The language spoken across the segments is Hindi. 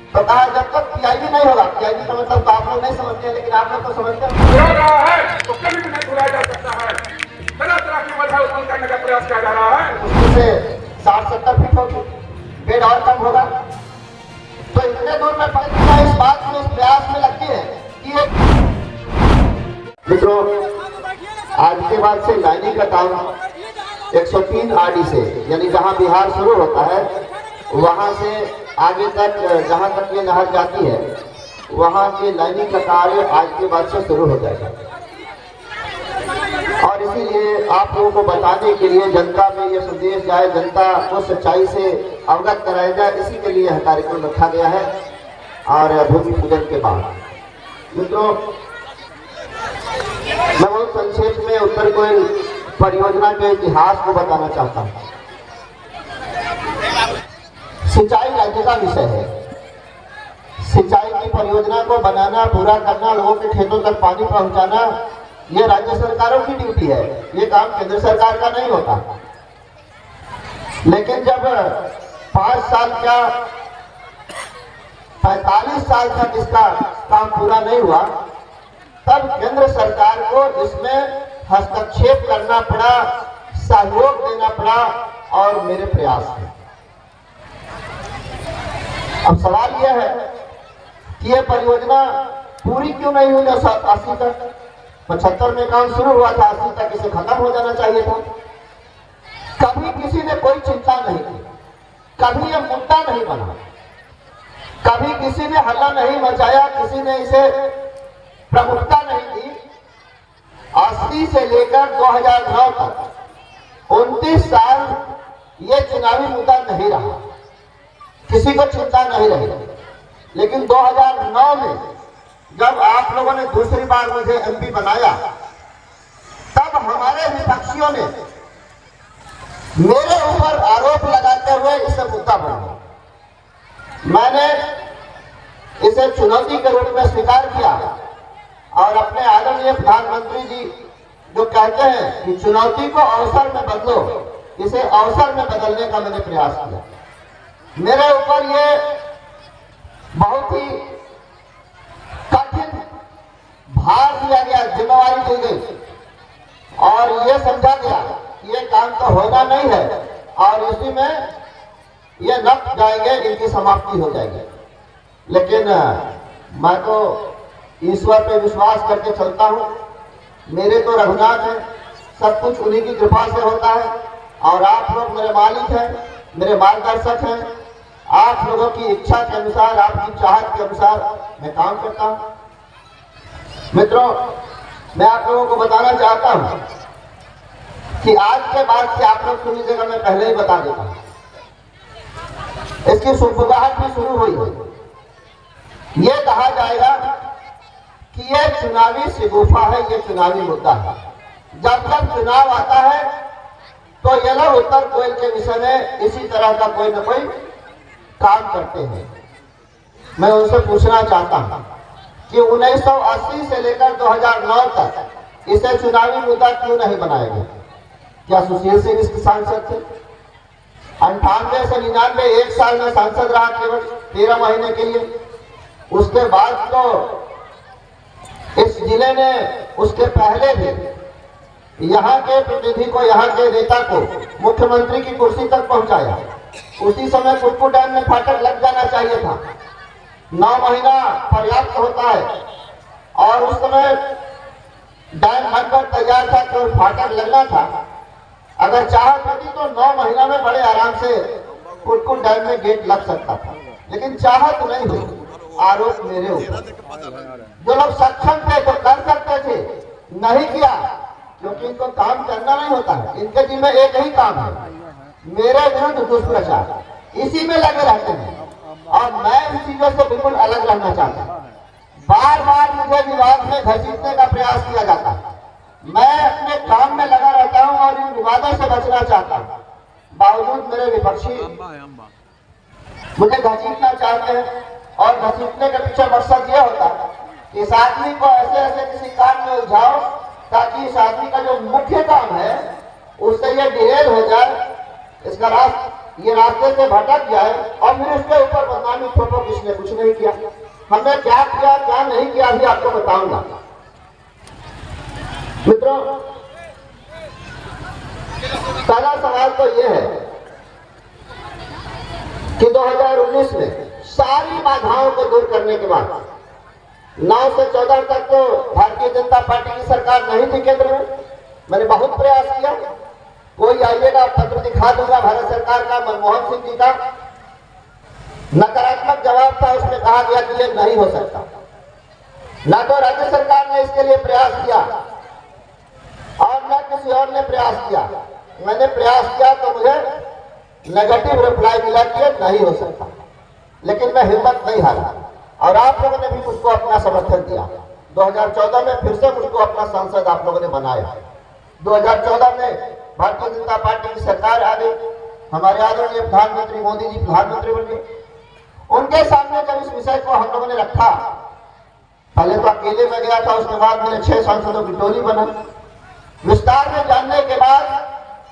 तो कहा जब तक पीआईबी नहीं होगा, पीआईबी का मतलब तो आप लोग नहीं समझते हैं, लेकिन आप लोग तो समझते हैं। हो रहा है तो कभी भी नहीं छुड़ाया जा सकता है। तरह तरह की वजह उत्पन्न करने का प्रयास किया जा रहा है। मुश्किल से 60-70 फीट होगी, बेड और कम होगा। तो इतने दूर में पहुंचना इस बात में, इस प्रयास में लगती है कि ये मित्रों, आज के बाद से लाइनिंग का काम 103 आरडी से, यानी जहां बिहार शुरू होता है वहां से आगे तक, जहां तक ये नहर जाती है वहां के लाइनिंग का कार्य आज के बाद से शुरू हो जाएगा। और इसीलिए आप लोगों को बताने के लिए, जनता में ये संदेश जाए, जनता को सच्चाई से अवगत कराया जाए, इसी के लिए यह कार्यक्रम रखा गया है। और भूमि पूजन के बाद मित्रों, मैं बहुत संक्षेप में उत्तर कोयल परियोजना के इतिहास को बताना चाहता हूँ। सिंचाई राज्य का विषय है। सिंचाई की परियोजना को बनाना, पूरा करना, लोगों के खेतों तक पानी पहुंचाना, ये राज्य सरकारों की ड्यूटी है। ये काम केंद्र सरकार का नहीं होता। लेकिन जब 5 साल का 45 साल तक इसका काम पूरा नहीं हुआ, तब केंद्र सरकार को इसमें हस्तक्षेप करना पड़ा, सहयोग देना पड़ा, और मेरे प्रयास थे। अब सवाल यह है कि यह परियोजना पूरी क्यों नहीं हुई 80 तक? 75 में काम शुरू हुआ था, 80 तक इसे खत्म हो जाना चाहिए था। कभी किसी ने कोई चिंता नहीं की, कभी यह मुद्दा नहीं बना, कभी किसी ने हल्ला नहीं मचाया, किसी ने इसे प्रमुखता नहीं दी। 80 से लेकर 2009 तक 29 साल ये चुनावी मुद्दा नहीं रहा, किसी को चिंता नहीं रही। लेकिन 2009 में जब आप लोगों ने दूसरी बार मुझे एमपी बनाया, तब हमारे विपक्षियों ने मेरे ऊपर आरोप लगाते हुए इसे मुद्दा बनाया। मैंने इसे चुनौती के रूप में स्वीकार किया, और अपने आदरणीय प्रधानमंत्री जी जो कहते हैं कि चुनौती को अवसर में बदलो, इसे अवसर में बदलने का मैंने प्रयास किया। मेरे ऊपर ये बहुत ही कठिन भार दिया गया, जिम्मेवारी दी गई, और ये समझा गया कि ये काम तो होना नहीं है, और इसी में ये नष्ट जाएंगे, इनकी समाप्ति हो जाएगी। लेकिन मैं तो ईश्वर पे विश्वास करके चलता हूँ। मेरे तो रघुनाथ हैं, सब कुछ उन्हीं की कृपा से होता है, और आप लोग मेरे मालिक हैं, मेरे मार्गदर्शक हैं। आप लोगों की इच्छा के अनुसार, आपकी चाहत के अनुसार मैं काम करता हूँ। मित्रों, मैं आप लोगों को बताना चाहता हूँ कि आज के बाद से आप लोग सुन लीजिएगा, मैं पहले ही बता देता हूँ, इसकी सुगबुगाहट भी शुरू हुई है। ये कहा जाएगा कि ये चुनावी शिगुफा है, ये चुनावी मुद्दा है। जब जब चुनाव आता है तो ये लोग उत्तर कोयल के विषय में इसी तरह का कोई न कोई काम करते हैं। मैं उनसे पूछना चाहता हूं कि 1980 से लेकर 2009 तक इसे चुनावी मुद्दा क्यों नहीं बनाया गया? क्या सुशील सिंह इसके सांसद थे? 98 से 99 1 साल में सांसद रहा, केवल 13 महीने के लिए। उसके बाद तो इस जिले ने, उसके पहले भी यहाँ के प्रतिनिधि को, यहाँ के नेता को मुख्यमंत्री की कुर्सी तक पहुंचाया। उसी समय कुक्कू डैम में फाटक लग जाना चाहिए था। 9 महीना पर्याप्त होता है, और उस समय डैम बनकर तैयार था, तो फाटक लगना था। अगर चाहत होती तो 9 महीना में बड़े आराम से कुक्कू डैम में गेट लग सकता था, लेकिन चाहत नहीं हुई। आरोप मेरे ऊपर। जो लोग सक्षम थे तो कर सकते थे, नहीं किया, क्योंकि इनको काम करना नहीं होता है। इनके जिम्मे में एक ही काम है, मेरे विरुद्ध दुष्प्रचार, इसी में लगे रहते हैं। और मैं इन चीजों से बिल्कुल अलग रहना चाहता हूँ। बार बार मुझे विवाद में घसीटने का प्रयास किया जाता है। मैं अपने काम में लगा रहता हूँ और इन विवादों से बचना चाहता हूँ। बावजूद मेरे विपक्षी मुझे घसीटना चाहते हैं, और घसीटने के पीछे मकसद ये होता है कि इस आदमी को ऐसे ऐसे किसी काम में उलझाओ ताकि इस आदमी का जो मुख्य काम है उससे ये डिरेल हो जाए, इसका ये रास्ते से भटक जाए, और फिर उसके ऊपर बदनामी थोपो किसने इसने कुछ नहीं किया। हमने क्या किया क्या नहीं किया अभी आपको बताऊंगा। मित्रों, पहला सवाल तो यह है कि 2019 में सारी बाधाओं को दूर करने के बाद 9 से 14 तक तो भारतीय जनता पार्टी की सरकार नहीं थी केंद्र में। मैंने बहुत प्रयास किया, कोई आइएगा पत्र दिखा दूंगा भारत सरकार का, मनमोहन सिंह जी का नकारात्मक जवाब था, उसमें कहा गया कि ये नहीं हो सकता। ना तो राज्य सरकार ने इसके लिए प्रयास किया और न किसी और ने प्रयास किया। मैंने प्रयास किया तो मुझे नेगेटिव रिप्लाई मिला कि ये नहीं हो सकता, लेकिन मैं हिम्मत नहीं हारा और आप लोगों ने भी मुझको अपना समर्थन दिया। 2014 में फिर से मुझको अपना सांसद आप लोगों ने बनाया। 2014 में भारतीय जनता पार्टी की सरकार आ गई, हमारे आदरणीय प्रधानमंत्री मोदी जी प्रधानमंत्री बन गए। उनके सामने जब इस विषय को हम लोगों ने रखा, पहले तो अकेले में गया था, उसके बाद मैंने 6 सांसदों की टोली बना। विस्तार में जानने के बाद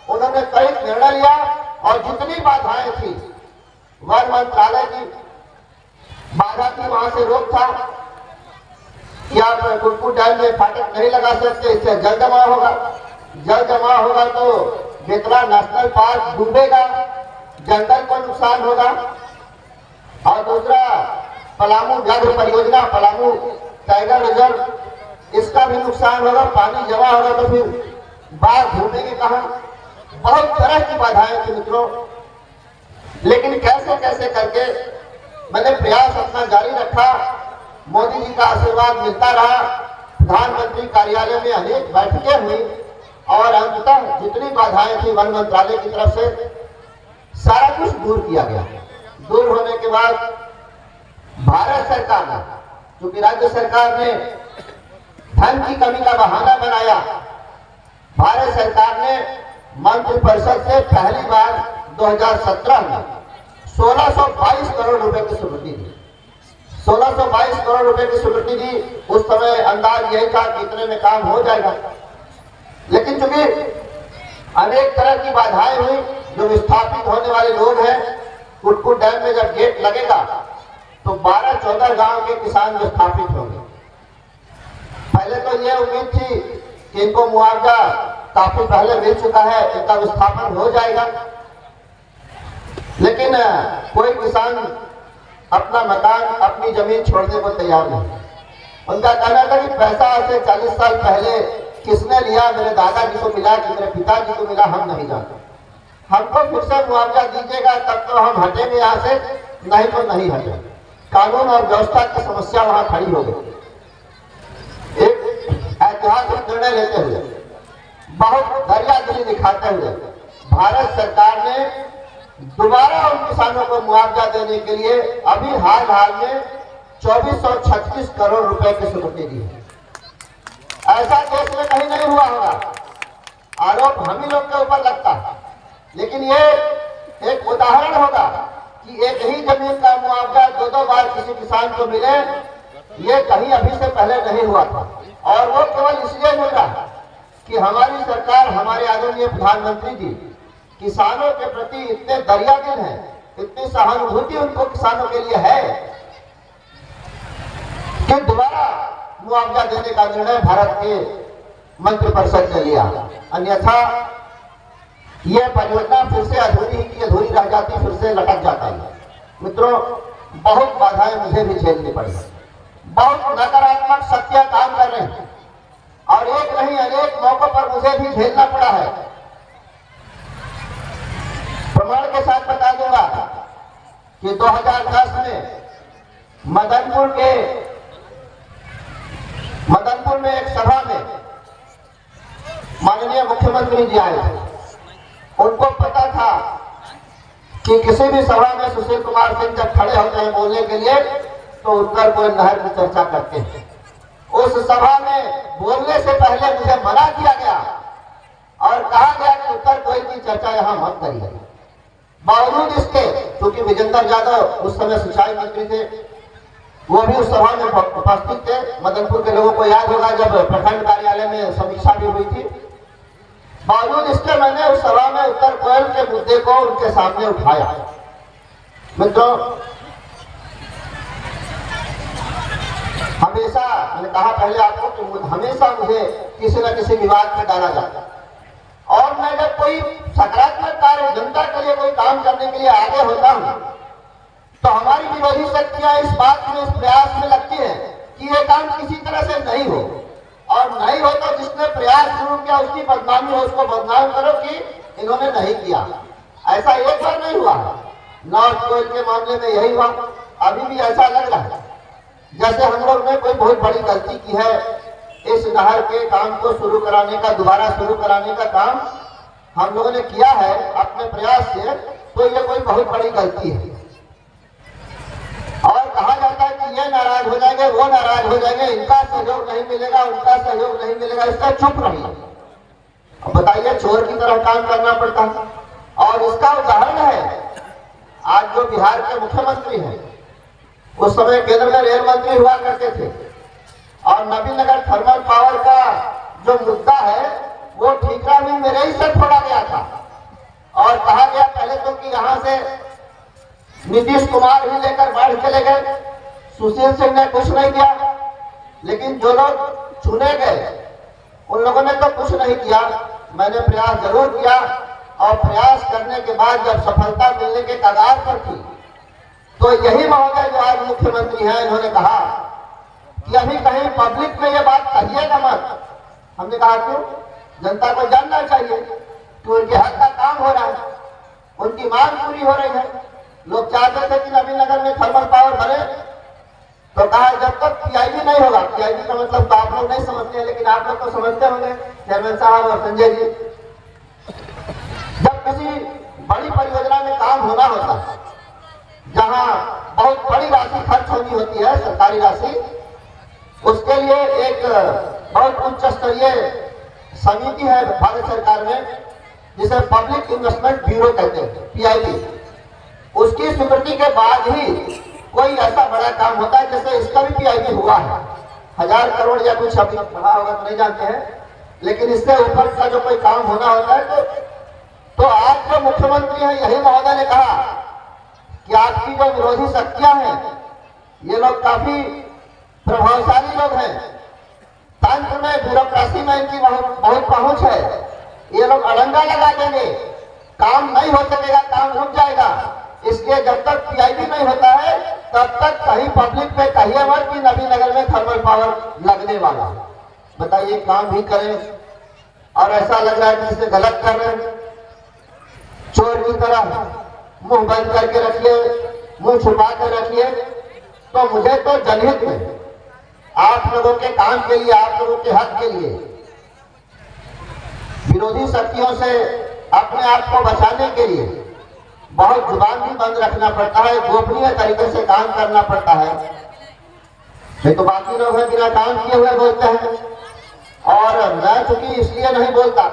उन्होंने कई निर्णय लिया और जितनी बाधाएं थी, वन मंत्रालय की बाधा थी, वहां से रोक था कि आप कुटकुट डैम में फाटक नहीं लगा सकते, इससे जल जमाव होगा, जल जमाव होगा तो बेतला नेशनल पार्क डूबेगा, जंगल को नुकसान होगा। और दूसरा पलामू व्याघ्र परियोजना, पलामू टाइगर रिजर्व, इसका भी नुकसान होगा, पानी जमा होगा तो फिर बाढ़ घूमेगी कहां। बहुत तरह की बाधाएं थी मित्रों, लेकिन कैसे कैसे करके मैंने प्रयास अपना जारी रखा। मोदी जी का आशीर्वाद मिलता रहा, प्रधानमंत्री कार्यालय में अनेक बैठकें हुई और अंततः जितनी बाधाएं थी वन मंत्रालय की तरफ से सारा कुछ दूर किया गया। दूर होने के बाद भारत सरकार ने, क्योंकि राज्य सरकार ने धन की कमी का बहाना बनाया, भारत सरकार ने मंत्रिपरिषद से पहली बार 2017 में 1622 करोड़ रुपए की स्वीकृति दी। 1622 करोड़ रुपए की स्वीकृति दी। उस समय अंदाज यही था कि इतने में काम हो जाएगा, लेकिन चूंकि अनेक तरह की बाधाएं हुई, जो विस्थापित होने वाले लोग हैं, कुटकुट डैम में जब गेट लगेगा तो 12-14 गांव के किसान विस्थापित होंगे। पहले तो ये उम्मीद थी कि इनको मुआवजा काफी पहले मिल चुका है, इनका विस्थापन हो जाएगा, लेकिन कोई किसान अपना मकान, अपनी जमीन छोड़ने को तैयार नहीं। उनका कहना था कि पैसा आज से 40 साल पहले किसने लिया, मेरे दादाजी को मिला कि मेरे पिताजी को मिला, हम नहीं जानते। हमको फिर से मुआवजा दीजिएगा तब तो हम हटेंगे यहाँ से, नहीं तो नहीं हटेंगे। कानून और व्यवस्था की समस्या वहां खड़ी हो गई। एक ऐतिहासिक निर्णय लेते हुए, बहुत दरियादिली दिखाते हुए भारत सरकार ने दोबारा उन किसानों को मुआवजा देने के लिए अभी हाल में 2436 करोड़ रुपए की स्वीकृति दी है। ऐसा देश में कहीं नहीं हुआ होगा। आरोप हम ही लोग के ऊपर लगता है, लेकिन ये एक उदाहरण होगा कि एक ही जमीन का मुआवजा 2-2 बार किसी किसान को मिले, ये कहीं अभी से पहले नहीं हुआ था। और वो केवल इसलिए मिल रहा कि हमारी सरकार, हमारे आदरणीय प्रधानमंत्री जी किसानों के प्रति इतने दरियादिल हैं, इतनी सहानुभूति उनको किसानों के लिए है कि दोबारा मुआवजा देने का निर्णय भारत के मंत्रिपरिषद ने लिया। अन्यथा यह परियोजना फिर से अधूरी की अधूरी रह जाती, फिर से लटक जाता है। मित्रों, बहुत बाधाएं मुझे भी झेलनी पड़ी, बहुत नकारात्मक शक्तियां काम कर रहे हैं और एक नहीं अनेक मौकों पर मुझे भी झेलना पड़ा है। प्रमाण के साथ बता दूंगा कि 2010 में मदनपुर में एक सभा में माननीय मुख्यमंत्री जी आए थे। उनको पता था कि किसी भी सभा में सुशील कुमार सिंह जब खड़े होते हैं बोलने के लिए तो उत्तर कोयल नहर की चर्चा करते हैं। उस सभा में बोलने से पहले मुझे मना किया गया और कहा गया कि उत्तर कोयल की चर्चा यहां मत करिए। बावजूद इसके, क्योंकि विजेंद्र यादव उस समय सिंचाई मंत्री थे, वो भी उस सभा में उपस्थित थे। मदनपुर के लोगों को याद होगा जब प्रखंड कार्यालय में समीक्षा भी हुई थी। बावजूद इसके मैंने उस सभा में उत्तर कोयल के मुद्दे को उनके सामने उठाया। मित्रों, मैंने कहा पहले आपको कि हमेशा मुझे किसी न किसी विवाद में डाला जाता है, और मैं जब कोई सकारात्मक कार्य जनता के लिए कोई काम करने के लिए आगे होता हूं तो हमारी विरोधी शक्तियां इस बात में, इस प्रयास में लगती है कि ये काम किसी तरह से नहीं हो, और नहीं हो तो जिसने प्रयास शुरू किया उसकी बदनामी हो, उसको बदनाम करो कि इन्होंने नहीं किया। ऐसा एक बार नहीं हुआ। नॉर्थ कोयल के मामले में यही हुआ। अभी भी ऐसा लग रहा है जैसे हम लोग ने कोई बहुत बड़ी गलती की है। इस नहर के काम को शुरू कराने का, दोबारा शुरू कराने का काम हम लोगों ने किया है अपने प्रयास से, तो ये कोई बहुत बड़ी गलती है। और कहा जाता है कि ये नाराज हो जाएंगे, वो नाराज हो जाएंगे, इनका सहयोग नहीं मिलेगा, उनका सहयोग नहीं मिलेगा, इसका चुप रहिए। अब बताइए, चोर की तरह काम करना पड़ता है। और इसका उदाहरण है आज जो बिहार के मुख्यमंत्री हैं, उस समय केंद्र में रेल मंत्री हुआ करते थे, और नबीनगर थर्मल पावर का जो मुद्दा है वो ठीकरा में मेरे ही से छोड़ा गया था, और कहा गया पहले तो कि यहां से नीतीश कुमार ही लेकर बाढ़ चले गए, सुशील सिंह ने कुछ नहीं किया। लेकिन जो लोग चुने गए उन लोगों ने तो कुछ नहीं किया। मैंने प्रयास जरूर किया, और प्रयास करने के बाद जब सफलता मिलने के कगार पर थी तो यही महोदय जो आज मुख्यमंत्री हैं, इन्होंने कहा कि अभी कहीं पब्लिक में ये बात कहिएगा मत। हमने कहा क्यों? जनता को जानना चाहिए कि उनके हक का काम हो रहा है, उनकी मांग पूरी हो रही है। लोग चाहते थे कि नबीनगर में थर्मल पावर बने, तो कहा जब तक पीआईबी नहीं होगा, पीआईबी का मतलब तो आप लोग नहीं समझते हैं, लेकिन आप लोग तो समझते होंगे चेयरमैन साहब और संजय जी। जब किसी बड़ी परियोजना में काम होना होता है, जहां बहुत बड़ी राशि खर्च होनी होती है, सरकारी राशि, उसके लिए एक बहुत उच्च स्तरीय समिति है भारत सरकार में, जिसे पब्लिक इन्वेस्टमेंट ब्यूरो कहते हैं, पीआईबी। उसकी स्वीकृति के बाद ही कोई ऐसा बड़ा काम होता है, जैसे इसका भी पीआईबी हुआ है, 1000 करोड़ या कुछ अभी बढ़ा होगा तो नहीं जानते हैं, लेकिन इससे ऊपर का जो कोई काम होना होता है तो आज जो मुख्यमंत्री हैं, यही महोदय ने कहा कि आपकी जो विरोधी शक्तियां हैं, ये लोग काफी प्रभावशाली लोग हैं, तंत्र में, ब्यूरोक्रेसी में इनकी बहुत पहुंच है, ये लोग अड़ंगा लगा देंगे, काम नहीं हो सकेगा, काम रुक जाएगा। इसलिए जब तक पीआईबी नहीं होता है तब तक कहीं पब्लिक में कहिए मत कि नबीनगर में थर्मल पावर लगने वाला। बताइए, काम भी करें और ऐसा लग रहा है कि इसे गलत कर रहे हैं। चोर की तरह मुंह बंद करके रखिए, मुंह छुपा कर रखिए। तो मुझे तो जनहित में, आप लोगों के काम के लिए, आप लोगों के हक के लिए, विरोधी शक्तियों से अपने आप को बचाने के लिए बहुत जुबान भी बंद रखना पड़ता है, गोपनीय तरीके से काम करना पड़ता है। नहीं तो बाकी लोग हैं बिना काम किए हुए बोलते हैं, और मैं चूंकि इसलिए नहीं बोलता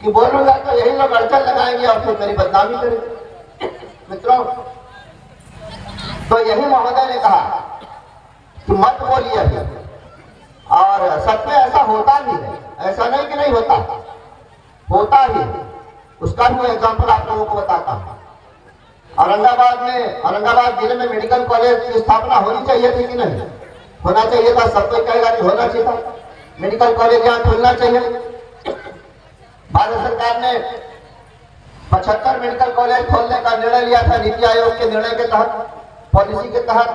कि बोलूंगा तो यही लोग अड़चन लगाएंगे और फिर मेरी बदनामी करेंगे। मित्रों, तो यही महोदय ने कहा कि मत बोलिए अभी, और सच में ऐसा होता भी है, ऐसा नहीं कि नहीं होता, होता ही। उसका भी एग्जाम्पल आप लोगों को बताता हूं। औरंगाबाद जिले में मेडिकल कॉलेज की स्थापना होनी चाहिए थी कि नहीं? होना चाहिए था। सब कोई कहेगा कि होना चाहिए था, मेडिकल कॉलेज यहाँ खुलना चाहिए। भारत सरकार ने 75 मेडिकल कॉलेज खोलने का निर्णय लिया था, नीति आयोग के निर्णय के तहत, पॉलिसी के तहत।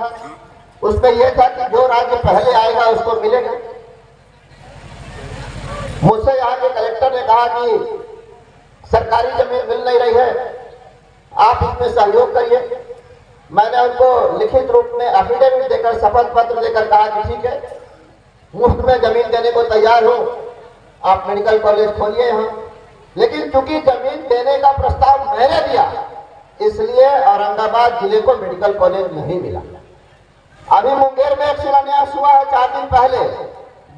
उसमें यह था कि जो राज्य पहले आएगा उसको मिलेगा। मुझसे यहाँ के कलेक्टर ने कहा कि सरकारी जमीन मिल नहीं रही है, आप इसमें सहयोग करिए। मैंने उनको लिखित रूप में एफिडेविट देकर, शपथ पत्र देकर कहा कि ठीक है, मुफ्त में जमीन देने को तैयार हूं, आप मेडिकल कॉलेज खोलिए यहाँ। लेकिन चूंकि जमीन देने का प्रस्ताव मैंने दिया, इसलिए औरंगाबाद जिले को मेडिकल कॉलेज नहीं मिला। अभी मुंगेर में एक शिलान्यास हुआ है 4 दिन पहले,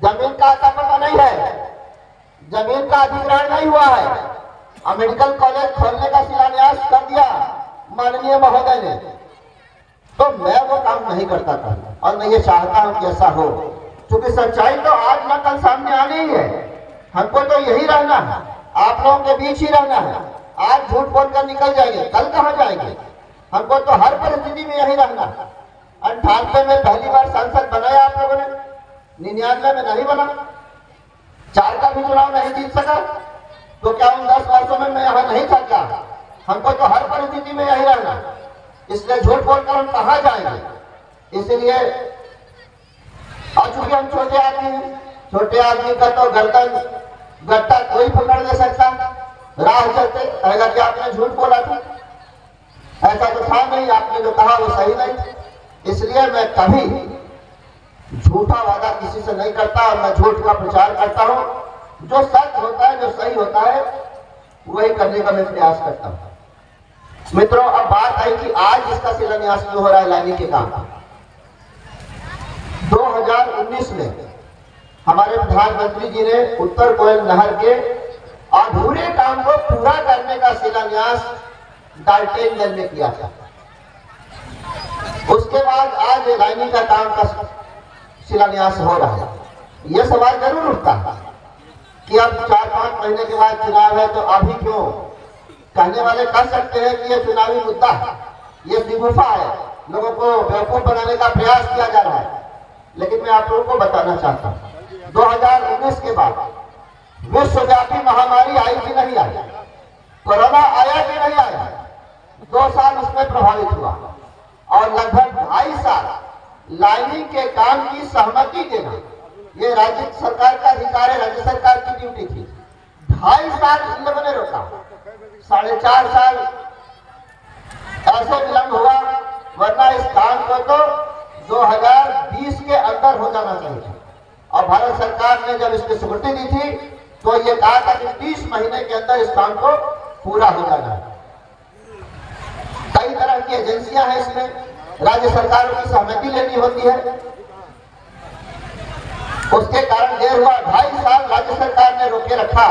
जमीन का पता नहीं है, जमीन का अधिग्रहण नहीं हुआ है, और मेडिकल कॉलेज खोलने का शिलान्यास कर दिया माननीय महोदय ने। तो मैं वो काम नहीं करता था, और मैं ये चाहता हूं कि ऐसा हो, क्योंकि सच्चाई तो आज न कल सामने आनी ही है। हमको तो यही रहना है, आप लोगों के बीच ही रहना है। आज झूठ बोलकर निकल जाएंगे, कल कहां जाएंगे? हमको तो हर परिस्थिति में यही रहना है। 98 में पहली बार सांसद बनाया आप लोगों ने, 99 में नहीं बना, 4 का भी चुनाव नहीं जीत सका, तो क्या उन 10 वर्षों में मैं यहाँ नहीं था क्या? हमको तो हर परिस्थिति में यही रहना, इसलिए झूठ बोलकर हम कहाँ जाएंगे? इसलिए और चूंकि हम छोटे आदमी हैं, छोटे आदमी का तो गर्दन गट्टा कोई पकड़ नहीं सकता, राह चलते कहेगा कि आपने झूठ बोला था, ऐसा तो था नहीं, आपने जो कहा वो सही नहीं। इसलिए मैं कभी झूठा वादा किसी से नहीं करता और मैं झूठ का प्रचार करता हूं। जो सच होता है, जो सही होता है, वही करने का मैं प्रयास करता हूं। मित्रों, अब बात आई कि आज इसका शिलान्यास क्यों हो रहा है लाइनिंग के काम। 2019 में हमारे प्रधानमंत्री जी ने उत्तर कोयल नहर के अधूरे काम को पूरा करने का शिलान्यास डाल्टनगंज में किया था। उसके बाद आज लाइनिंग का काम का शिलान्यास हो रहा है। यह सवाल जरूर उठता है कि अब 4-5 महीने के बाद चुनाव है तो अभी क्यों? कहने वाले कह सकते हैं कि यह चुनावी मुद्दा है, यह दिगुफा है, लोगों को बेवकूफ बनाने का प्रयास किया जा रहा है। लेकिन मैं आप लोगों को बताना चाहता हूं, 2019 के बाद विश्वव्यापी महामारी आई कि नहीं आई? कोरोना आया कि नहीं आया? 2 साल उसमें प्रभावित हुआ और लगभग 2.5 साल लाइनिंग के काम की सहमति देना ये राज्य सरकार का अधिकार है, राज्य सरकार की ड्यूटी थी। 2.5 साल इन लोगों ने रोका, 4.5 साल ऐसे विलंब हुआ, वरना इस काम को तो 2020 के अंदर हो जाना चाहिए। और भारत सरकार ने जब इसकी स्वीकृति दी थी तो ये कहा था कि 30 महीने के अंदर इस काम को पूरा हो जाना है। कई तरह की एजेंसियां हैं, इसमें राज्य सरकारों की सहमति लेनी होती है, उसके कारण देर हुआ। 2.5 साल राज्य सरकार ने रोके रखा।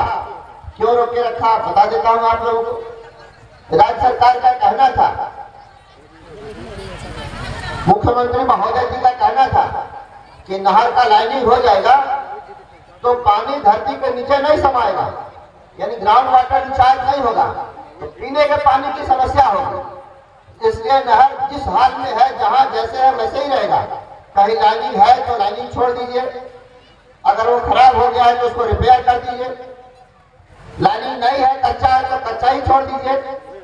क्यों रोके रखा बता देता हूं आप लोगों को। राज्य सरकार का कहना था, मुख्यमंत्री महोदय जी का कहना था कि नहर का लाइनिंग हो जाएगा तो पानी धरती के नीचे नहीं समाएगा, यानी ग्राउंड वाटर रिचार्ज नहीं होगा, तो पीने के पानी की समस्या होगी। इसलिए नहर जिस हाल में है, जहां जैसे है वैसे ही रहेगा। कहीं लाइनिंग है तो लाइनिंग छोड़ दीजिए, अगर वो खराब हो गया है तो उसको रिपेयर कर दीजिए। लाइनिंग नहीं है, कच्चा है तो कच्चा ही छोड़ दीजिए,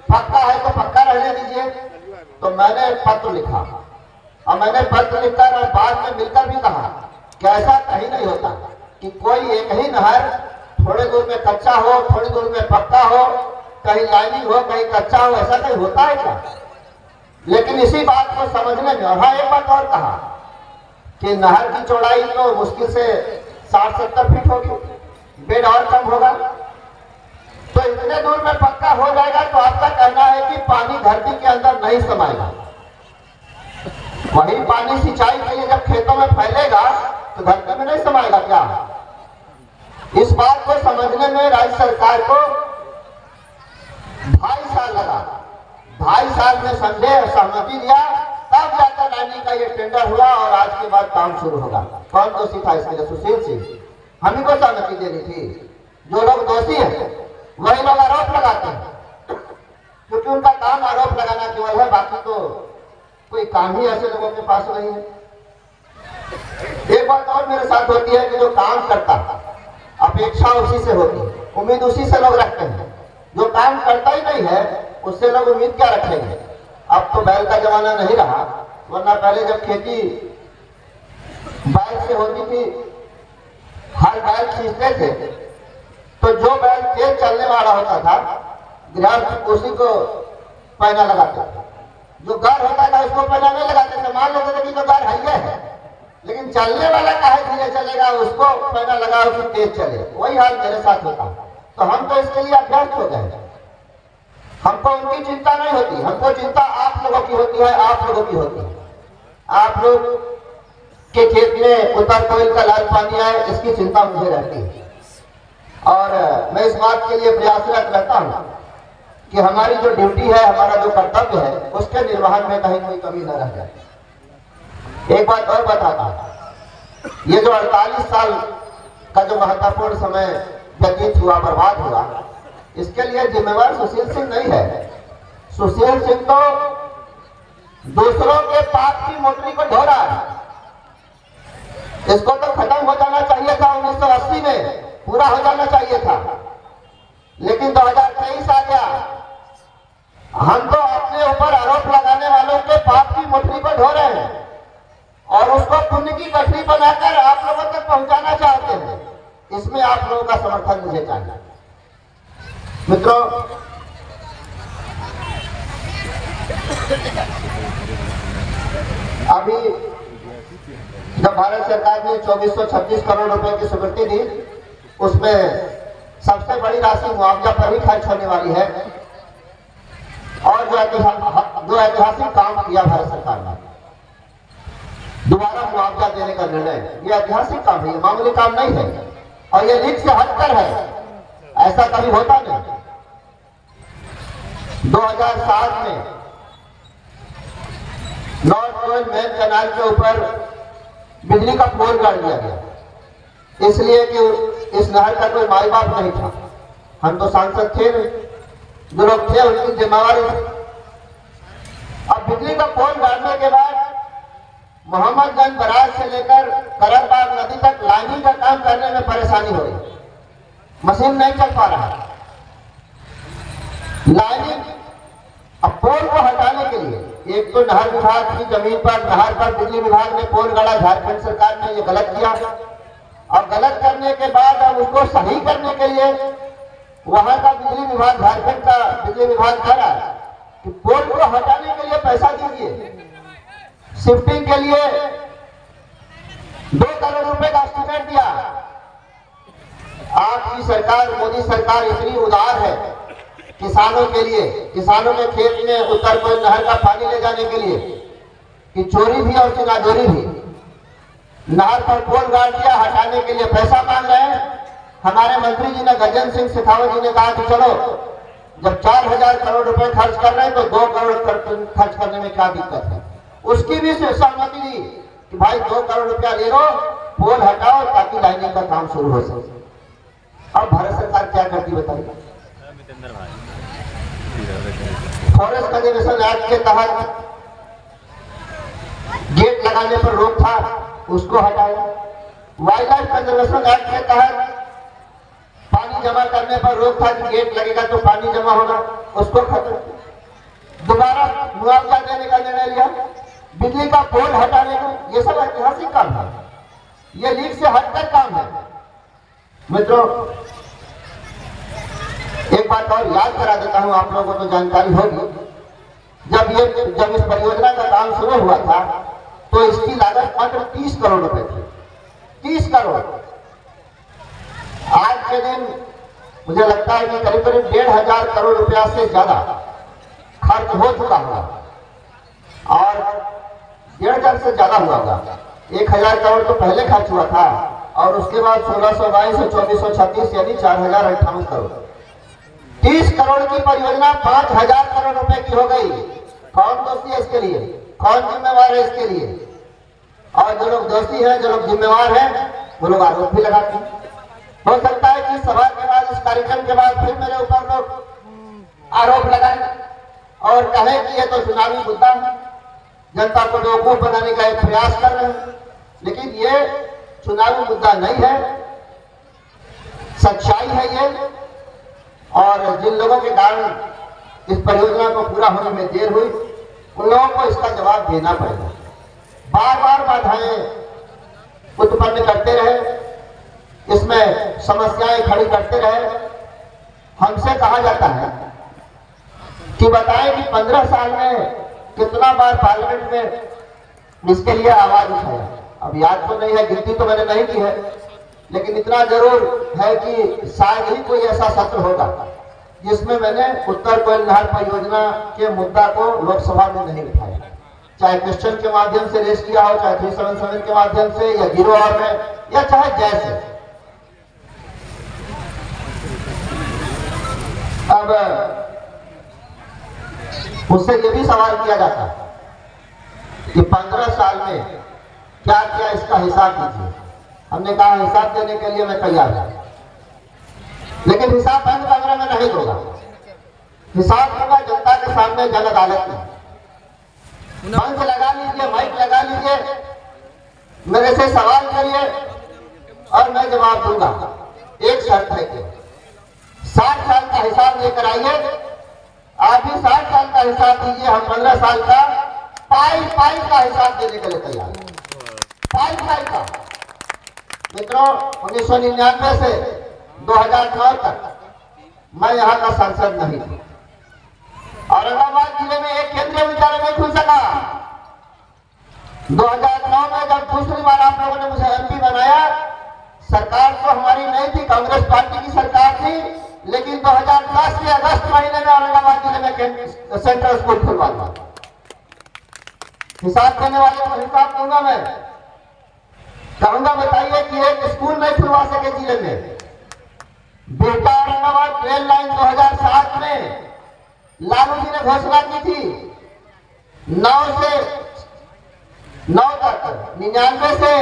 पक्का है तो पक्का रहने दीजिए। तो मैंने पत्र लिखा और मैंने पत्र लिखकर और बाद में मिलकर भी कहा कि ऐसा कहीं नहीं होता कि कोई एक ही नहर थोड़े दूर में कच्चा हो, थोड़ी दूर में पक्का हो, कहीं लाइनिंग हो, कहीं कच्चा हो, ऐसा कहीं होता है क्या? लेकिन इसी बात को समझने में, हाँ एक बात और कहा कि नहर की चौड़ाई तो मुश्किल से 60-70 फीट होगी, बेड और कम होगा, तो इतने दूर में पक्का हो जाएगा। तो आपका कहना है कि पानी धरती के अंदर नहीं समाएगा। वही पानी सिंचाई के लिए जब खेतों में फैलेगा तो धरती में नहीं समाएगा क्या? इस बात को समझने में राज्य सरकार को 2.5 साल लगा। 2.5 साल में समझे और सहमति दिया, तब जाकर लाइनिंग का ये टेंडर हुआ और आज के बाद काम शुरू होगा। कौन दोषी था इसके लिए? सुशील सिंह। हम ही को सहमति देनी थी। जो लोग दोषी हैं वही लोग आरोप लगाते हैं, क्योंकि उनका काम आरोप लगाना केवल है, बाकी तो कोई काम ही ऐसे लोगों के पास नहीं है। एक बात और मेरे साथ होती है कि जो काम करता अपेक्षा उसी से होती है, उम्मीद उसी से लोग रखते हैं। जो काम करता ही नहीं है उससे लोग उम्मीद क्या रखेंगे? अब तो बैल का जमाना नहीं रहा, वरना पहले जब खेती बैल से होती थी, हर बैल खींचते थे, तो जो बैल तेज चलने वाला होता था गृहस्थ उसी को पैना लगाते थे। जो गार होता था उसको पैना नहीं लगाते थे, मान लेते थे कि जो गार है, लेकिन चलने वाला काहे धीरे चलेगा, उसको पैना लगाओ कि तेज चले। वही हाल मेरे साथ होता। तो हम तो इसके लिए अभ्यस्त हो गए। हमको उनकी चिंता नहीं होती, हमको चिंता आप लोगों की होती है, आप लोगों की होती है। आप लोग के खेत में उत्तर कोयल का लाल पानी आए, इसकी चिंता मुझे रहती है। और मैं इस बात के लिए प्रयासरत रहता हूं कि हमारी जो ड्यूटी है, हमारा जो कर्तव्य है, उसके निर्वहन में कहीं कोई कमी न रह जाए। एक बात और बताता हूं, ये जो 48 साल का जो महत्वपूर्ण समय व्यतीत हुआ, बर्बाद हुआ, इसके लिए जिम्मेवार सुशील सिंह नहीं है। सुशील सिंह तो दूसरों के पाप की मोटरी को ढो रहा है, इसको तो खत्म ढो रहे हैं और उसको पुण्य की गठरी बनाकर आप लोगों तक पहुंचाना चाहते हैं। इसमें आप लोगों का समर्थन मुझे चाहिए। मित्रों, अभी जब भारत सरकार ने 2436 करोड़ रुपए की स्वीकृति दी, उसमें सबसे बड़ी राशि मुआवजा पर ही खर्च होने वाली है। और जो ऐतिहासिक काम किया भारत सरकार ने, दोबारा मुआवजा देने का निर्णय, ये ऐतिहासिक काम है, ये मामूली काम नहीं है और ये लीक से हटकर है, ऐसा कभी होता नहीं। 2007 में नॉर्थ कोयल मेन कैनाल के ऊपर बिजली का पोल गाड़ दिया गया, इसलिए कि इस नहर का कोई माई बाप नहीं था। हम तो सांसद थे नहीं, जो लोग थे उनकी जिम्मेवारी थी। अब बिजली का पोल गाड़ने के बाद मोहम्मदगंज बराज से लेकर कररबाग नदी तक लाइनिंग का काम करने में परेशानी हो रही, मशीन नहीं चल पा रहा। लाइनिंग, अब पोल को हटाने के लिए एक तो नहर विभाग की जमीन पर, नहर पर बिजली विभाग ने पोल गाड़ा, झारखंड सरकार ने ये गलत किया। और गलत करने के बाद अब उसको सही करने के लिए वहां का बिजली विभाग, झारखंड का बिजली विभाग कह रहा है कि पोल को हटाने के लिए पैसा दीजिए, शिफ्टिंग के लिए 2 करोड़ रुपए का एस्टीमेट दिया। आपकी सरकार, मोदी सरकार इतनी उदार है किसानों के लिए, किसानों के खेत में उत्तर कोयल नहर का पानी ले जाने के लिए, कि चोरी भी और चिनाजोरी भी। नहर पर पोल गाड़ दिया, हटाने के लिए पैसा मांग रहे हैं। हमारे मंत्री जी ने, गजेंद्र सिंह शेखावत जी ने कहा कि चलो जब 4000 करोड़ रुपए खर्च कर रहे हैं तो 2 करोड़ खर्च करने में क्या दिक्कत है। उसकी भी सहमति दी कि भाई 2 करोड़ रुपया ले लो, पोल हटाओ ताकि लाइनिंग का काम शुरू हो सके। अब भारत सरकार क्या करती बताइए। फॉरेस्ट कंजर्वेशन एक्ट के तहत गेट लगाने पर रोक था, उसको हटाया। वाइल्ड लाइफ कंजर्वेशन एक्ट के तहत पानी जमा करने पर रोक था कि गेट लगेगा तो पानी जमा होगा, उसको खत्म। दोबारा मुआवजा देने का निर्णय लिया, बिजली का पोल हटाने का। ये सब ऐतिहासिक काम है, ये लीक से हटकर काम है। मित्रों, एक बात और याद करा देता हूं, आप लोगों को तो जानकारी होगी। जब इस परियोजना का काम शुरू हुआ था तो इसकी लागत मात्र 30 करोड़ रुपए थी। 30 करोड़। आज के दिन मुझे लगता है कि करीब करीब 1500 करोड़ रुपया से ज्यादा खर्च हो चुका होगा और 1500 से ज्यादा हुआ होगा। 1000 करोड़ तो पहले खर्च हुआ था और उसके बाद 1622 और 2436 यानी 4058 करोड़। 30 करोड़ की परियोजना 5000 करोड़ रुपए की हो गई। कौन दोषी है इसके लिए, कौन जिम्मेवार है इसके लिए? और जो लोग दोषी हैं, जो लोग जिम्मेवार हैं, वो लोग आरोप भी लगाते हैं। हो सकता है कि सभा के बाद, इस कार्यक्रम के बाद फिर मेरे ऊपर लोग आरोप लगाएं और कहें कि ये तो चुनावी मुद्दा है, जनता को बेवकूफ बनाने का एक प्रयास कर रहे हैं। लेकिन ये चुनावी मुद्दा नहीं है, सच्चाई है ये। और जिन लोगों के कारण इस परियोजना को पूरा होने में देर हुई, उन लोगों को इसका जवाब देना पड़ेगा। बार बार बाधाएं उत्पन्न करते रहे, इसमें समस्याएं खड़ी करते रहे। हमसे कहा जाता है कि बताएं कि 15 साल में कितना बार पार्लियामेंट में इसके लिए आवाज उठाया। अब याद तो नहीं है, गिनती तो मैंने नहीं की है, लेकिन इतना जरूर है कि शायद ही कोई ऐसा सत्र होगा जिसमें मैंने उत्तर कोयल नहर परियोजना के मुद्दा को लोकसभा में नहीं उठाया। चाहे क्वेश्चन के माध्यम से रेस किया हो, चाहे 377 के माध्यम से, या 0 आवर में, या चाहे जैसे। अब मुझसे ये भी सवाल किया जाता है कि 15 साल में क्या क्या, इसका हिसाब दीजिए। हमने कहा हिसाब देने के लिए मैं तैयार हूं, लेकिन हिसाब बंद कमरे में नहीं दूंगा। हिसाब होगा जनता के सामने, जन अदालत में। मंच लगा लीजिए, माइक लगा लीजिए, मेरे से सवाल करिए और मैं जवाब दूंगा। एक शर्त है कि 60 साल का हिसाब लेकर आइए। आप भी 60 साल का हिसाब दीजिए, हम 15 साल का पाई पाई का हिसाब देने के लिए तैयार है, पाई पाई का। मित्रों, 1999 से 2009 तक मैं यहाँ का सांसद नहीं थी। औरंगाबाद जिले में एक केंद्रीय विद्यालय नहीं खुल सका। 2009 में जब दूसरी बार आप लोगों ने मुझे एमपी बनाया, सरकार तो हमारी नहीं थी, कांग्रेस पार्टी की सरकार थी, लेकिन 2010 के अगस्त महीने में औरंगाबाद जिले में सेंट्रल स्कूल खुलवा दिया। हिसाब देने वाले को हिसाब दूंगा मैं, कहूंगा बताइए कि एक स्कूल नहीं खुलवा सके जिले में। बेटा औरंगाबाद रेल लाइन 2007 में लालू जी ने घोषणा की थी, 9 से 9 तक, 99 से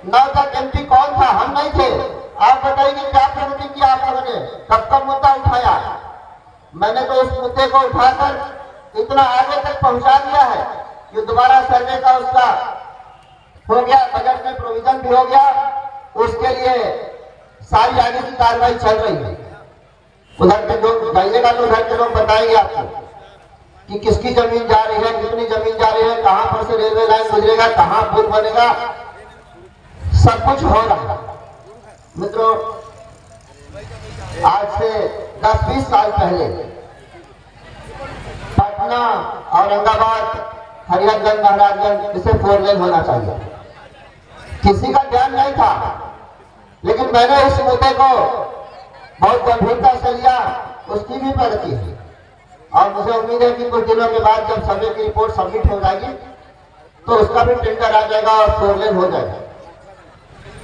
9 तक एमपी कौन था? हम नहीं थे। आप बताइए क्या प्रगति किया आप लोगों ने, कब कब मुद्दा उठाया? मैंने तो उस मुद्दे को उठाकर इतना आगे तक पहुंचा दिया है कि दोबारा सर्वे का उसका हो गया, बजट में प्रोविजन भी हो गया, उसके लिए सारी आगे की कार्रवाई चल रही है। उधर के लोग जाइएगा तो उधर के लोग बताएंगे आपको कि किसकी जमीन जा रही है, कितनी जमीन जा रही है, कहां पर से रेलवे लाइन गुजरेगा, कहां पुल बनेगा, सब कुछ हो रहा है। मित्रों, आज से 10-20 साल पहले पटना, औरंगाबाद, हरिहरगंज, महाराजगंज इसे 4 लेन होना चाहिए, किसी का ध्यान नहीं था। लेकिन मैंने इस मुद्दे को बहुत गंभीरता से लिया, उसकी भी प्रगति है। और मुझे उम्मीद है कि कुछ दिनों के बाद जब सर्वे की रिपोर्ट सबमिट हो जाएगी तो उसका भी टेंडर आ जाएगा और 4 लेन हो जाएगा।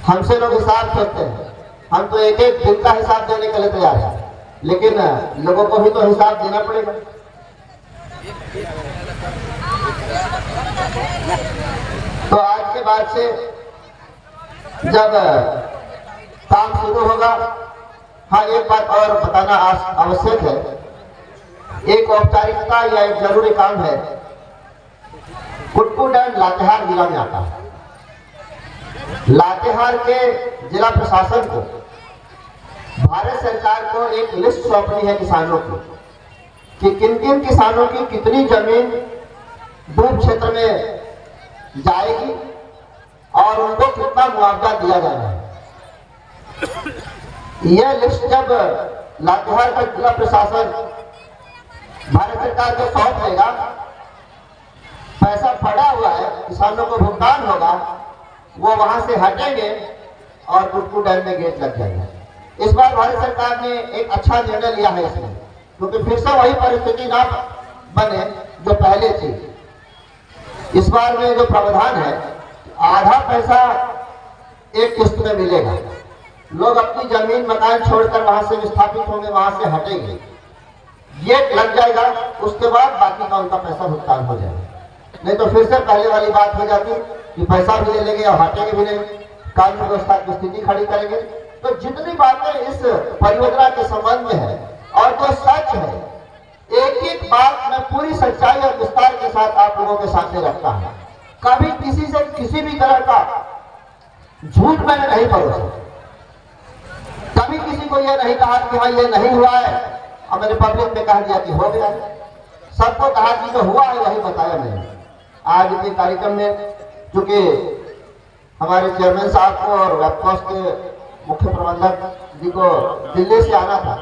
हमसे लोग हिसाब करते हैं, हम तो एक एक दिन का हिसाब देने के लिए तैयार है, लेकिन लोगों को भी तो हिसाब देना पड़ेगा। तो आज के बाद से जब काम शुरू होगा, हाँ एक बात और बताना आवश्यक है, एक औपचारिकता या एक जरूरी काम है। कुटकू डैम लातेहार जिला में आता है। लातेहार के जिला प्रशासन को भारत सरकार को एक लिस्ट सौंपनी है किसानों की कि किन किन किसानों की कितनी जमीन डूब क्षेत्र में जाएगी और उनको कितना मुआवजा दिया जाना है। यह लिस्ट जब लातेहार का जिला प्रशासन भारत सरकार को सौंप देगा, पैसा पड़ा हुआ है, किसानों को भुगतान होगा, वो वहां से हटेंगे और कुटकू डैम में गेट लग जाएगा। इस बार भारत सरकार ने एक अच्छा निर्णय लिया है इसमें, क्योंकि फिर से वही परिस्थिति ना बने जो पहले थी। इस बार में जो प्रावधान है, आधा पैसा एक किस्त में मिलेगा, लोग अपनी जमीन मकान छोड़कर वहां से विस्थापित होंगे, वहां से हटेंगे, गेट लग जाएगा, उसके बाद बाकी का उनका पैसा भुगतान हो जाएगा। नहीं तो फिर से पहले वाली बात हो जाती कि पैसा भी ले लेंगे और हटेंगे भी नहीं, कानून व्यवस्था की स्थिति खड़ी करेंगे। तो जितनी बातें इस परियोजना के संबंध में है और जो सच है, एक एक बात मैं पूरी सच्चाई और विस्तार के साथ आप लोगों के सामने रखता हूं। कभी किसी से किसी भी तरह का झूठ मैंने नहीं परोसा, कभी किसी को यह नहीं कहा कि हाँ ये नहीं हुआ है और मैंने पब्लिक में कह दिया कि हो गया। सबको कहा कि जो हुआ है वही बताया मैंने। आज के कार्यक्रम में चूंकि हमारे चेयरमैन साहब को और वेबकास के मुख्य प्रबंधक जी को दिल्ली से आना था,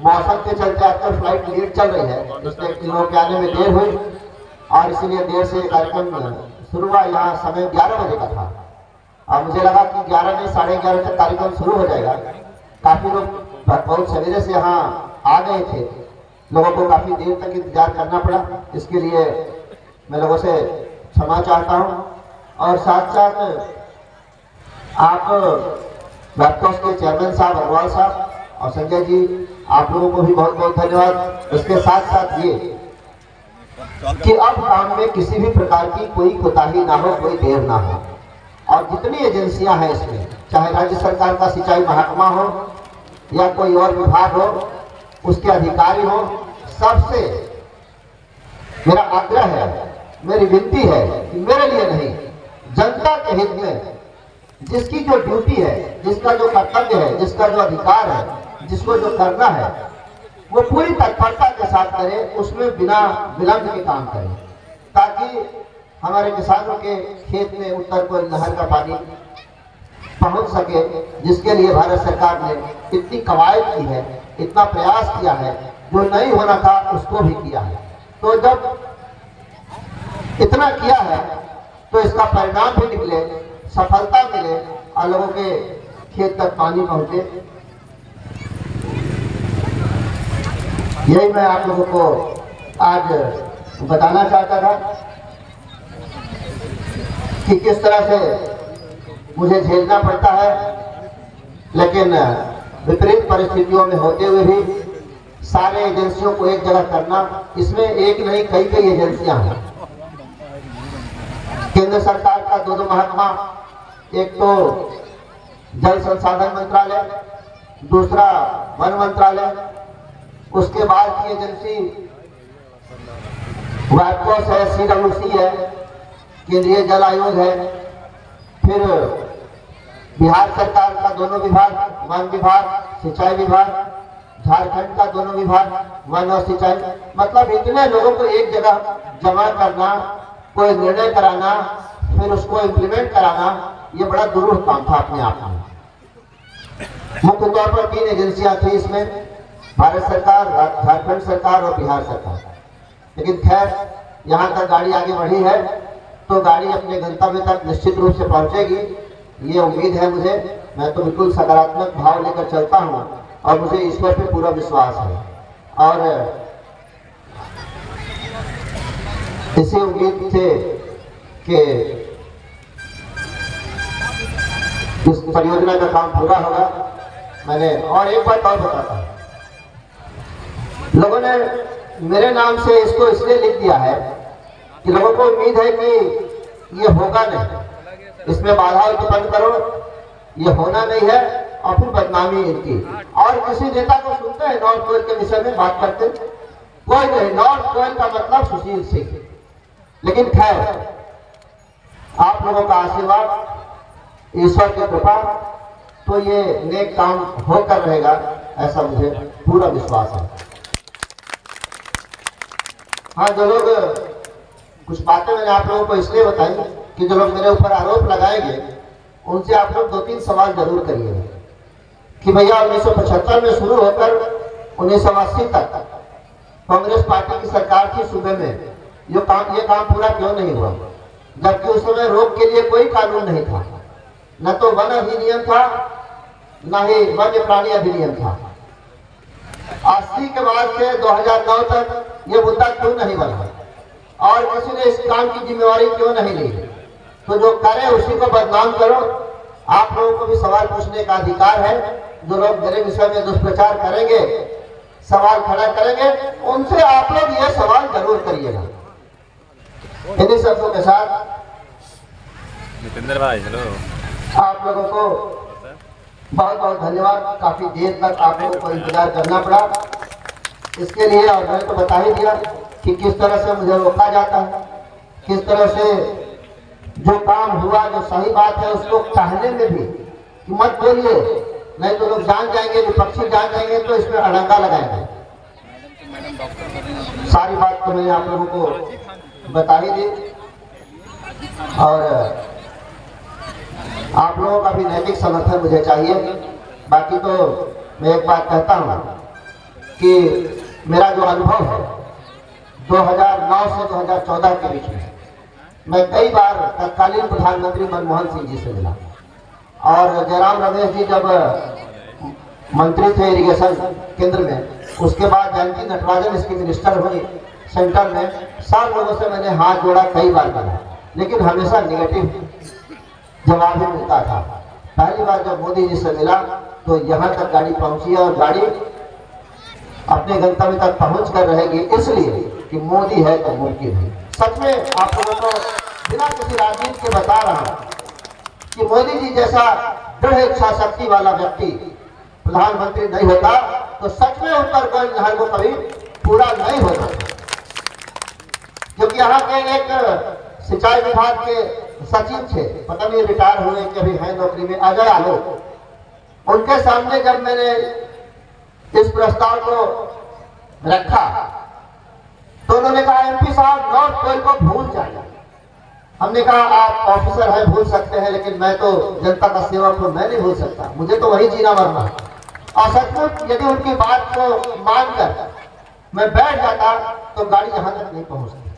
मौसम के चलते आजकल फ्लाइट लेट चल रही है, इसलिए लोगों के आने में देर हुई और इसीलिए देर से कार्यक्रम शुरू हुआ। यहाँ समय 11 बजे का था और मुझे लगा कि 11 नहीं 11:30 तक कार्यक्रम शुरू हो जाएगा। काफी लोग बहुत सवेरे से यहाँ आ गए थे, लोगों को काफी देर तक इंतजार करना पड़ा, इसके लिए मैं लोगों से क्षमा चाहता हूँ। और साथ साथ आप वेबकास्ट के चेयरमैन साहब अग्रवाल साहब और संजय जी, आप लोगों को भी बहुत बहुत धन्यवाद। इसके साथ साथ ये कि अब काम में किसी भी प्रकार की कोई कोताही ना हो, कोई देर ना हो। और जितनी एजेंसियां हैं इसमें, चाहे राज्य सरकार का सिंचाई महकमा हो या कोई और विभाग हो, उसके अधिकारी हो, सबसे मेरा आग्रह है, मेरी विनती है कि मेरे लिए नहीं, जनता के हित में जिसकी जो ड्यूटी है, जिसका जो कर्तव्य है, जिसका जो अधिकार है, जिसको जो करना है, वो पूरी तत्परता के साथ करे, उसमें बिना विलंब के काम करे, ताकि हमारे किसानों के खेत में उत्तर कोयल नहर का पानी पहुंच सके, जिसके लिए भारत सरकार ने इतनी कवायद की है, इतना प्रयास किया है, जो नहीं होना था उसको भी किया है। तो जब इतना किया है तो इसका परिणाम भी निकले, सफलता मिले और लोगों के खेत तक पानी पहुंचे। यही मैं आप लोगों को आज बताना चाहता था कि किस तरह से मुझे झेलना पड़ता है, लेकिन विपरीत परिस्थितियों में होते हुए भी सारे एजेंसियों को एक जगह करना, इसमें एक नहीं कई एजेंसियां हैं। केंद्र सरकार का दो महकमा, एक तो जल संसाधन मंत्रालय, दूसरा वन मंत्रालय, उसके बाद की एजेंसी वैटकोस है, CWC है, केंद्रीय जल आयोग है, फिर बिहार सरकार का दोनों विभाग, वन विभाग, सिंचाई विभाग, झारखंड का दोनों विभाग, वन और सिंचाई। मतलब इतने लोगों को एक जगह जमा करना, कोई निर्णय कराना, फिर उसको इम्प्लीमेंट कराना, ये बड़ा दुरूह काम था अपने आप में। मुख्य तौर पर 3 एजेंसियां थी इसमें, भारत सरकार, झारखंड सरकार और बिहार सरकार। लेकिन खैर यहाँ तक गाड़ी आगे बढ़ी है तो गाड़ी अपने गंतव्य तक निश्चित रूप से पहुंचेगी, ये उम्मीद है मुझे। मैं तो बिल्कुल सकारात्मक भाव लेकर चलता हूँ और मुझे ईश्वर पे पूरा विश्वास है, और इसी उम्मीद से कि इस परियोजना का काम पूरा होगा। मैंने और एक बात और बताता हूँ, लोगों ने मेरे नाम से इसको इसलिए लिख दिया है कि लोगों को उम्मीद है कि ये होगा नहीं, इसमें बाधा उत्पन्न करो, ये होना नहीं है, और फिर बदनामी इनकी। और किसी नेता को सुनते हैं नॉर्थ कोयल के विषय में बात करते, कोई नहीं, नॉर्थ कोयल का मतलब सुशील सिंह। लेकिन खैर, आप लोगों का आशीर्वाद, ईश्वर की कृपा, तो ये नेक काम होकर रहेगा, ऐसा मुझे पूरा विश्वास है। हाँ, जो लोग कुछ बातें मैंने आप लोगों को इसलिए बताई कि जो लोग मेरे ऊपर आरोप लगाएंगे उनसे आप लोग 2-3 सवाल जरूर करिएगा कि भैया 1975 में शुरू होकर 1980 तक कांग्रेस पार्टी की सरकार थी सूबे में, ये काम पूरा क्यों नहीं हुआ? जबकि उस समय रोक के लिए कोई कानून नहीं था, न तो वन अधिनियम था, न ही वन्य प्राणी अधिनियम था। 80 के बाद से 2009 तक ये मुद्दा क्यों नहीं बना और किसी ने इस काम की जिम्मेवारी क्यों नहीं ली? तो जो करे उसी को बदनाम करो। आप लोगों को भी सवाल पूछने का अधिकार है। जो लोग मेरे विषय में दुष्प्रचार करेंगे, सवाल खड़ा करेंगे, उनसे आप लोग ये सवाल जरूर करिएगा। इन्हीं शब्दों के साथ नितेंद्र भाई, हेलो, आप लोगों को बहुत बहुत धन्यवाद। काफी देर तक आप लोगों को इंतजार करना पड़ा इसके लिए, और मैंने तो बता ही दिया कि किस तरह से मुझे रोका जाता है, किस तरह से जो काम हुआ, जो सही बात है, उसको कहने में भी कि मत बोलिए, नहीं तो लोग जान जाएंगे, विपक्षी जान जाएंगे तो इसमें अड़ंगा लगाएंगे। सारी बात तो मैंने आप लोगों को बता ही दी, और आप लोगों का भी नैतिक समर्थन मुझे चाहिए। बाकी तो मैं एक बात कहता हूँ कि मेरा जो अनुभव है 2009 से 2014 के बीच में, मैं कई बार तत्कालीन प्रधानमंत्री मनमोहन सिंह जी से मिला, और जयराम रमेश जी जब मंत्री थे इरिगेशन केंद्र में, उसके बाद जानकी नटराजन इसकी मिनिस्टर हुई सेंटर में, सब लोगों से मैंने हाथ जोड़ा, कई बार मिला, लेकिन हमेशा निगेटिव जवाब ही मिलता था। पहली बार जब मोदी जी से मिला तो यहाँ तक गाड़ी पहुंची, और गाड़ी अपने गंतव्य तक पहुंच कर रहेगी, इसलिए कि मोदी है तो मुमकिन है। सच में आप लोगों को बिना किसी राजनीति के बता रहा हूं कि मोदी जी जैसा दृढ़ इच्छा शक्ति वाला व्यक्ति प्रधानमंत्री नहीं होता तो सच में उत्तर कोयल नहर को कभी पूरा नहीं होता। क्योंकि यहाँ के एक सिंचाई विभाग के सचिव थे, पता नहीं रिटायर हुए कि अभी हैं नौकरी में, अजय आलोक, उनके सामने जब मैंने इस प्रस्ताव को रखा तो उन्होंने कहा, MP साहब, नॉर्थ कोयल को भूल जाइए, हमने कहा आप ऑफिसर हैं, भूल सकते हैं, लेकिन मैं तो जनता का सेवक हूँ, मैं नहीं भूल सकता, मुझे तो वही जीना मरना। और सचमुच यदि उनकी बात को मानकर मैं बैठ जाता तो गाड़ी यहाँ तक नहीं पहुँचती।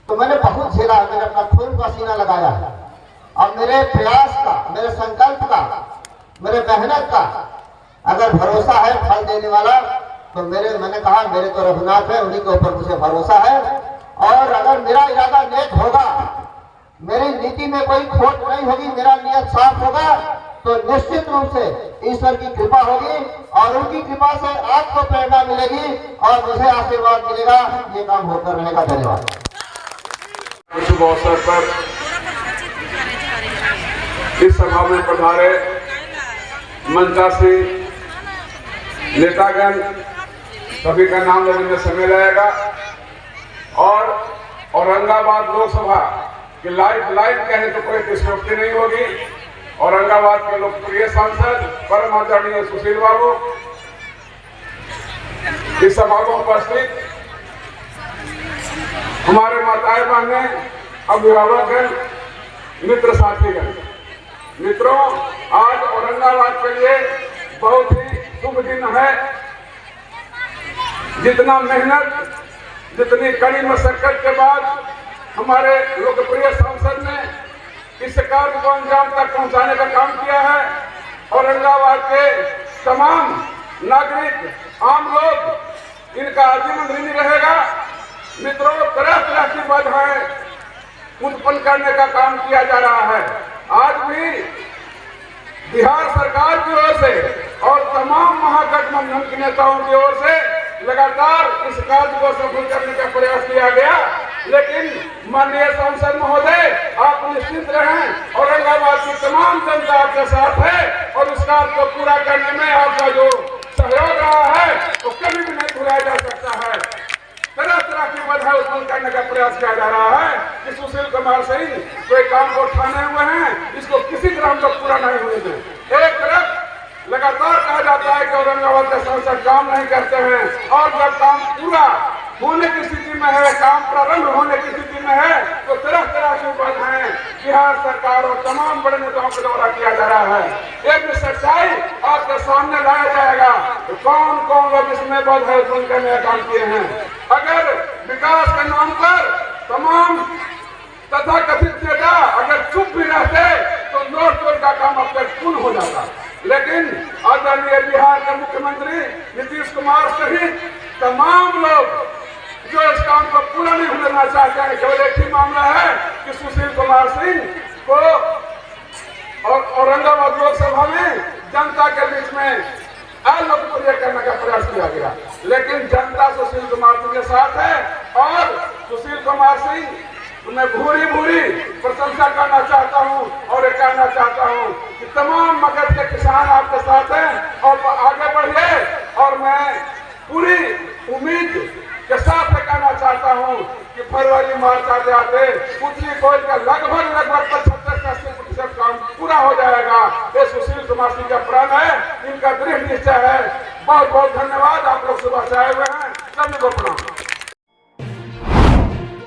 तो मैंने बहुत झेला, मैंने अपना खून पसीना लगाया और मेरे प्रयास का, मेरे संकल्प का, मेरे मेहनत का अगर भरोसा है फल देने वाला तो मैंने कहा मेरे तो रघुनाथ है, उन्हीं के ऊपर मुझे भरोसा है। और अगर मेरा इरादा नेक होगा, मेरी नीति में कोई खोट नहीं होगी, मेरा नियत साफ होगा, तो निश्चित रूप से ईश्वर की कृपा होगी और उनकी कृपा से आपको प्रेरणा मिलेगी और मुझे आशीर्वाद मिलेगा। ये काम होकर रहेगा। धन्यवाद। शुभ अवसर पर इस सभा में पधारे मंचासी नेतागण, सभी का नाम लेने में समय लगेगा। और औरंगाबाद लोकसभा की लाइफ कहें तो कोई अतिशयोक्ति नहीं होगी। औरंगाबाद के लोकप्रिय सांसद परम आदरणीय सुशील बाबू इस सभा को उपस्थित हमारे माताएं बहनें, अभिभावकगण, मित्र साथीगण, मित्रों, आज औरंगाबाद के लिए बहुत ही शुभ दिन है। जितना मेहनत, जितनी कड़ी मशक्कत के बाद हमारे लोकप्रिय सांसद ने इस कार्य को अंजाम तक पहुंचाने का काम किया है, औरंगाबाद के तमाम नागरिक, आम लोग इनका आजीवन ऋणी रहेगा। मित्रों, तरह तरह की बाधाएं उत्पन्न करने का काम किया जा रहा है। आज भी बिहार सरकार की ओर से और तमाम महागठबंधन के नेताओं की ओर से लगातार इस कार्य को सफल करने का प्रयास किया गया, लेकिन माननीय सांसद महोदय, आप निश्चित रहें, औरंगाबाद की तमाम जनता आपके साथ है और इस कार्य को पूरा करने में आपका जो सहयोग रहा है वो कभी भी नहीं भुलाया जा सकता है। तरह तरह की बाधा उत्पन्न करने का प्रयास किया जा रहा है कि सुशील कुमार सिंह कोई काम को ठाने हुए हैं, इसको किसी तरह हम लोग पूरा नहीं होने दें। एक तरफ लगातार कहा जाता है कि औरंगाबाद के सांसद काम नहीं करते हैं और जब काम पूरा होने की स्थिति में है, काम प्रारंभ होने की स्थिति में है, तो तरह तरह की बाधाएं बिहार सरकार और तमाम बड़े नेताओं के द्वारा किया जा रहा है। एक सच्चाई आपके सामने लाया जाएगा तो कौन कौन लोग इसमें बाधा उत्पन्न करने का काम किए हैं। अगर विकास के नाम पर तमाम तथा कथित नेता अगर चुप भी रहते तो नोट तोड़ का काम अब तक पूर्ण हो जाता, लेकिन आदरणीय बिहार के मुख्यमंत्री नीतीश कुमार सहित तमाम लोग जो इस काम को पूरा नहीं होने देना चाहते हैं। केवल एक ही मामला है कि सुशील कुमार सिंह को और औरंगाबाद लोकसभा में जनता के बीच में अलोकप्रिय करने का प्रयास किया गया, लेकिन जनता सुशील कुमार सिंह के साथ है और सुशील कुमार सिंह मैं भूरी भूरी प्रशंसा करना चाहता हूं और ये कहना चाहता हूं कि तमाम मगध के किसान आपके साथ हैं और आगे बढ़िए। और मैं पूरी उम्मीद के साथ कहना चाहता हूं कि फरवरी मार्च आते आते उतनी कोयल का लगभग 75-80% काम पूरा हो जाएगा। ये सुशील कुमार सिंह का प्रण है, इनका दृढ़ निश्चय है। बहुत बहुत धन्यवाद। आप लोग सुबह से आए हुए हैं, सभी को प्रणाम।